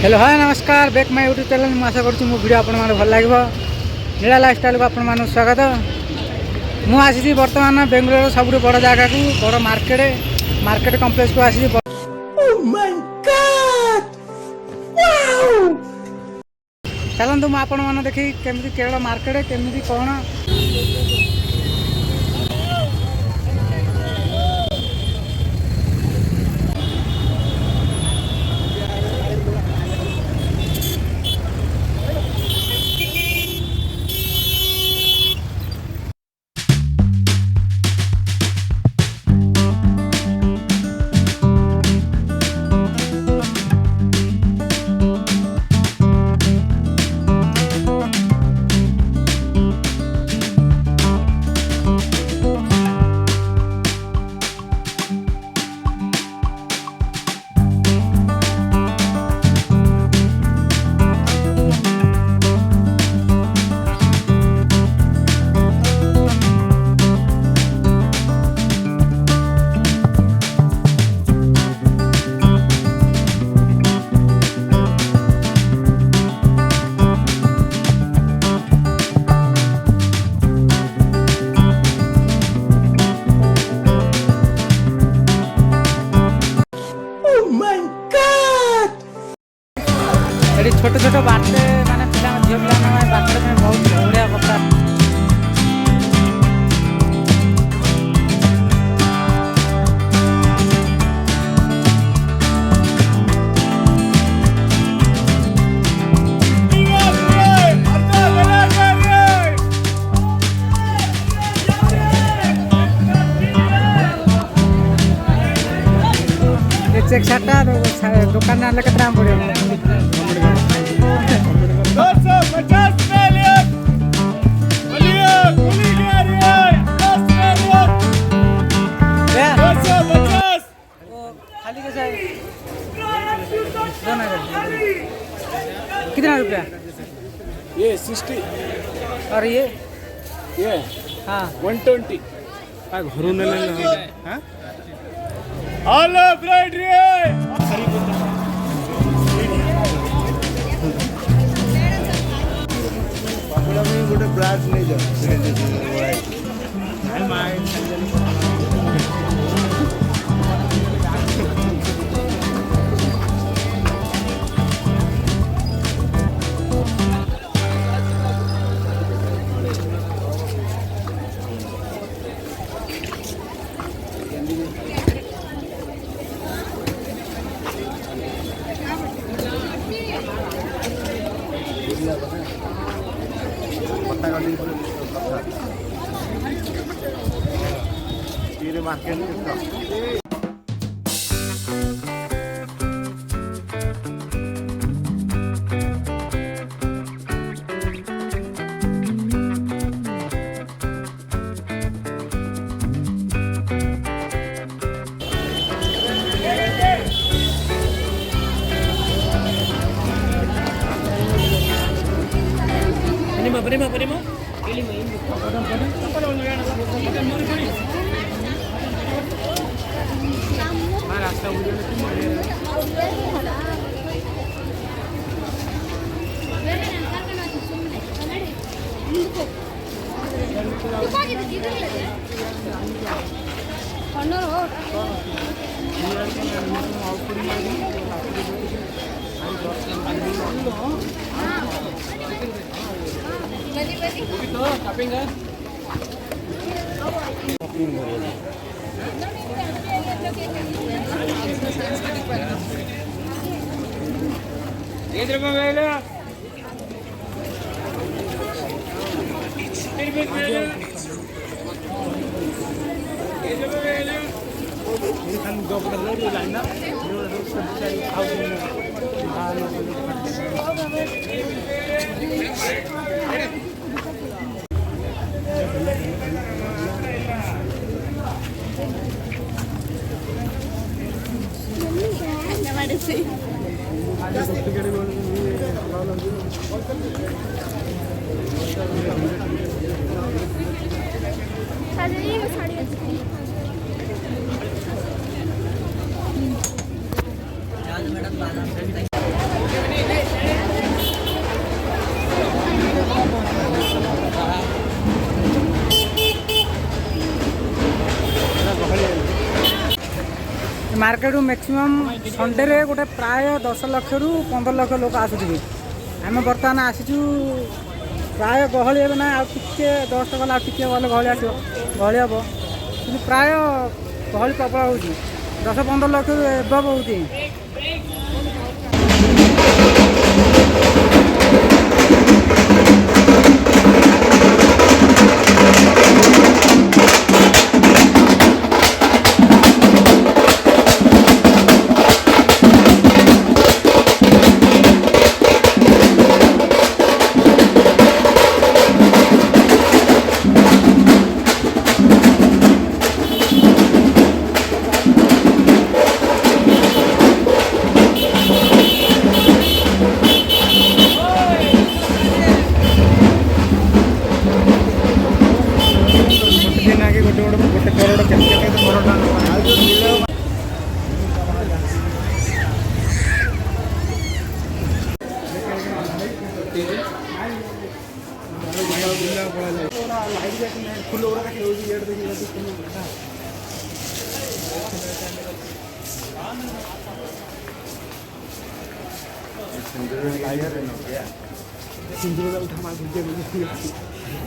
Hello hi नमस्कार back my YouTube channel मैं आशा करुँ मो वीडियो आपण भल लगे नीला लाइफस्टाइल को आपण स्वागत मुझे बर्तमान बेंगलोर सब बड़ जगह को बड़ मार्केट कम्प्लेक्स को आसी चलतु मुझे आपण मैंने देखी केमी केरल मार्केट केमी कौन छोट छोट बाटे माने पिला झियो पिला बाटे में बहुत बढ़िया कपड़ा चेक साटा दुकान आने के दाम पड़ेगा 250 million! खाली कैसा है? कितना रुपया? ये 60 और ये हाँ 120 घरों ने हाँ हेलो ब्राइड रे गोटे ब्रांच नहीं जाओ market Prima. Market maximum Sunday गोटे प्राय 10 लाख रु 15 लाख लोक आसुवे आम बर्तमान आसीचु प्राय गहली हे ना टे 10 टका गला टे गले गहली आस गहली हम कि प्राय गहली प्रबल हो 10-15 लाख एबव हो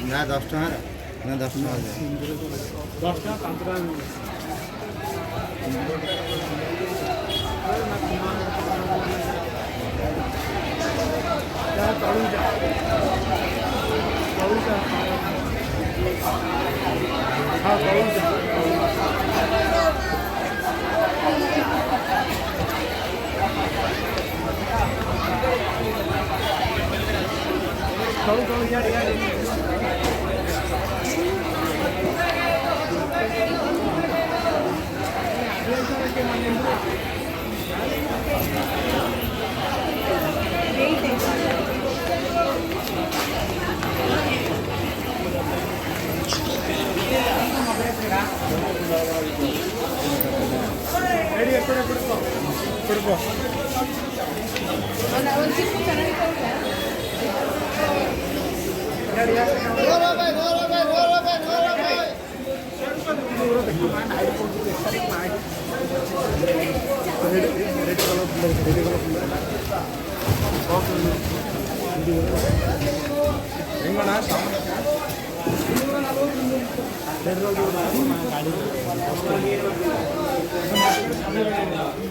ना 10 टका ना 10 टका 10 टका 5 टका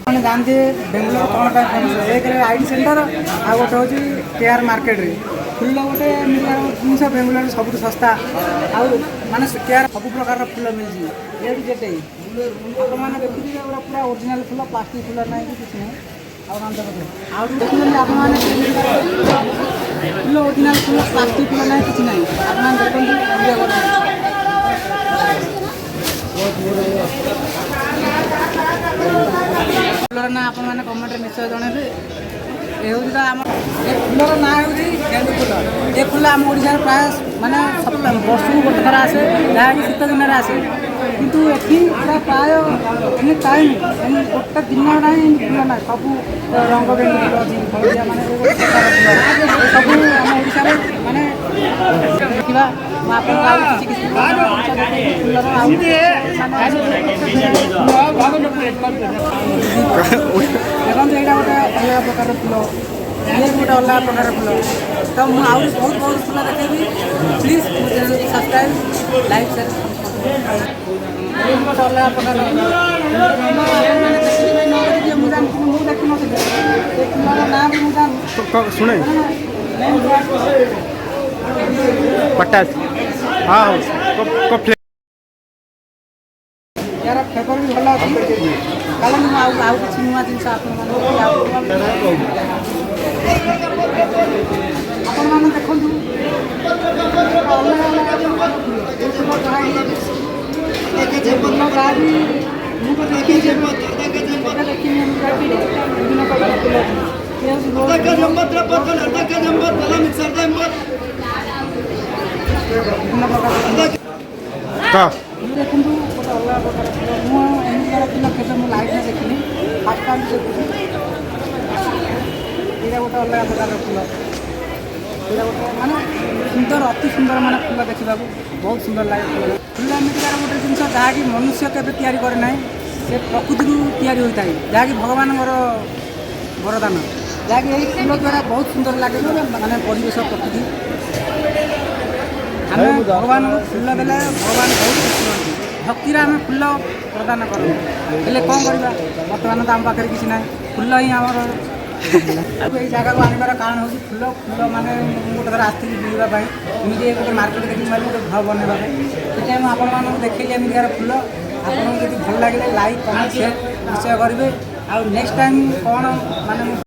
मैंने जानते बेंगलोर कौन का फेमस एक आई सेंटर आ गोटे हूँ केआर मार्केट रे फुल गोटे जिन बेंगलोर सब सस्ता आने केआर सब प्रकार फुल मिली ए टू जेड आपने देखिए पूरा ओरिजिनल फुल प्लास्टिक फुल ना कि नहीं देखते आपने full original full plastic full ना कि नहीं आप फुलर ना आप कमेंट निश्चय जनइबे ये हूँ आम फुलर ना हूँ गेंडु फुल ये फुल आम ओडिशा प्राय माने वर्ष को गोटे थर आसे जहाँकि शीत दिन में आसे कितु ये प्राय एनी टाइम गोटे दिन ना फुल ना सब रंग गेंडु फुल अच्छी हलदिया माने सब आम ओडिशा माने देखा देखते यहाँ गोटे अलग प्रकार फुल ये गोटे अलग प्रकार फुल तो मुझे बहुत बहुत फुल देखेबी प्लीज मो चैनल को सब्सक्राइब लाइक शेयर ये गोटे अलग प्रकार मुझे देखी नी फुलर ना भी मुझे सुने पटास हाँ यार पेपर भी भल अच्छी कारण आउ किसी नुआ जिन आपण देखु देखूँ गोटे अलग प्रकार मुझे मुझे लाइफ में देखनी फास्ट टाइम देखुची यहाँ गोटे अलग प्रकार फुल यहाँ गोटे माने सुंदर अति सुंदर माने फुल देखा बहुत सुंदर लगे फुल एमती गोटे जिन जहाँकि मनुष्य केवे तैयारी करे ना ସେ ପ୍ରକୃତିରୁ ତିଆରି ହୋଇଥାଏ, ଯାହାକି ଭଗବାନଙ୍କର ବରଦାନ, ଯାହାକି ଏହି ଫୁଲ ଦ୍ୱାରା ବହୁତ ସୁନ୍ଦର ଲାଗେ ମାନେ ପରିବେଶ ପ୍ରକୃତି। ଆମେ ଭଗବାନଙ୍କୁ ଫୁଲ ଦେଲେ ଭଗବାନ ବହୁତ ଖୁସି ହୁଅନ୍ତି, ଭକ୍ତିରେ ଆମେ ଫୁଲ ପ୍ରଦାନ କରୁ। ହେଲେ କ'ଣ କରିବା, ବର୍ତ୍ତମାନ ତ ଆମ ପାଖରେ କିଛି ନାହିଁ, ଫୁଲ ହିଁ ଆମର। ଏଇ ଜାଗାକୁ ଆଣିବାର କାରଣ ହେଉଛି ଫୁଲ ମାନେ ମୁଁ ଗୋଟେ ଥର ଆସିଥିଲି ବୁଲିବା ପାଇଁ, ଏମିତି ଗୋଟେ ମାର୍କେଟ ଦେଖିକି ମାନେ ଗୋଟେ ଘର ବନେଇବା ପାଇଁ, ସେଥିପାଇଁ ମୁଁ ଆପଣମାନଙ୍କୁ ଦେଖେଇଲି ଏମିତିକାର ଫୁଲ। ଆପଣଙ୍କୁ ଯଦି ଭଲ ଲାଗିଲେ ଲାଇକ୍ କମେଣ୍ଟ ସେୟାର ନିଶ୍ଚୟ କରିବେ। ଆଉ ନେକ୍ସଟ ଟାଇମ୍ କ'ଣ ମାନେ